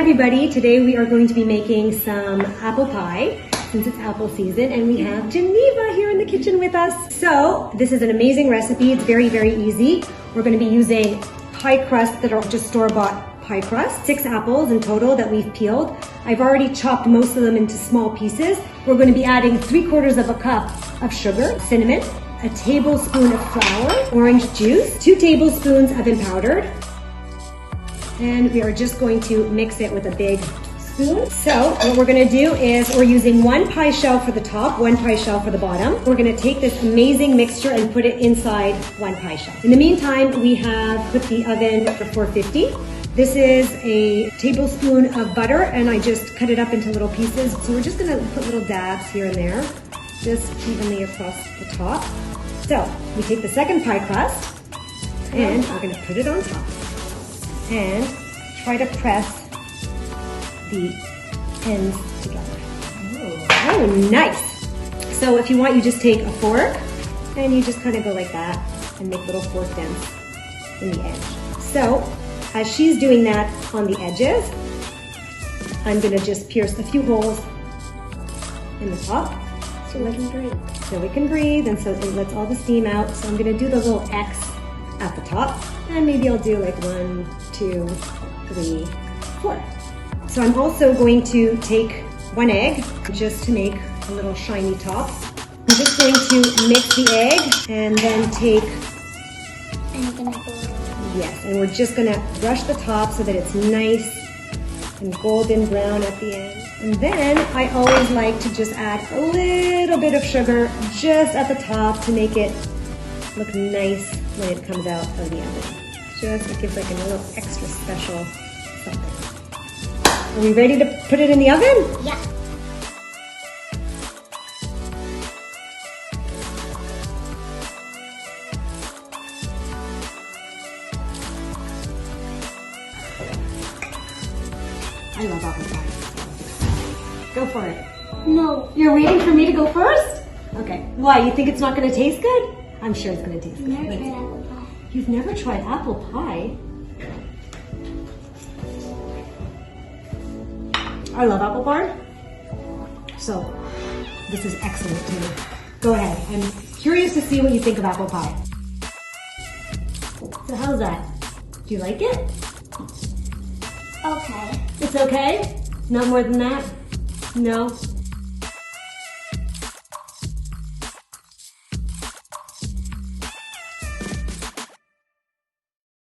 everybody, today we are going to be making some apple pie since it's apple season, and we have Geneva here in the kitchen with us. So this is an amazing recipe. It's very, very easy. We're going to be using pie crusts that are just store-bought pie crust, 6 apples in total that we've peeled. I've already chopped most of them into small pieces. We're going to be adding 3/4 of a cup of sugar, cinnamon, a tablespoon of flour, orange juice, 2 tablespoons oven powdered, and we are just going to mix it with a big spoon. So what we're gonna do is we're using 1 pie shell for the top, 1 pie shell for the bottom. We're gonna take this amazing mixture and put it inside 1 pie shell. In the meantime, we have put the oven for 450. This is a tablespoon of butter, and I just cut it up into little pieces. So we're just gonna put little dabs here and there, just evenly across the top. So we take the second pie crust and we're gonna put it on top and try to press the ends together. Oh, nice. So if you want, you just take a fork and you just kind of go like that and make little fork dents in the edge. So as she's doing that on the edges, I'm gonna just pierce a few holes in the top so we can breathe. So we can breathe, and so it lets all the steam out. So I'm gonna do the little X at the top, and maybe I'll do like 1, 2, 3, 4. So I'm also going to take 1 egg just to make a little shiny top. I'm just going to mix the egg and then take, yes, and we're just gonna brush the top so that it's nice and golden brown at the end. And then I always like to just add a little bit of sugar just at the top to make it look nice when it comes out of the oven. Just, it gives like a little extra special something. Are we ready to put it in the oven? Yeah. I love apple pie. Go for it. No. You're waiting for me to go first? Okay. Why? You think it's not going to taste good? I'm sure it's going to taste good. Never tried apple pie. You've never tried apple pie? I love apple pie. So this is excellent to me. Go ahead. I'm curious to see what you think of apple pie. So how's that? Do you like it? Okay. It's okay? Not more than that? No?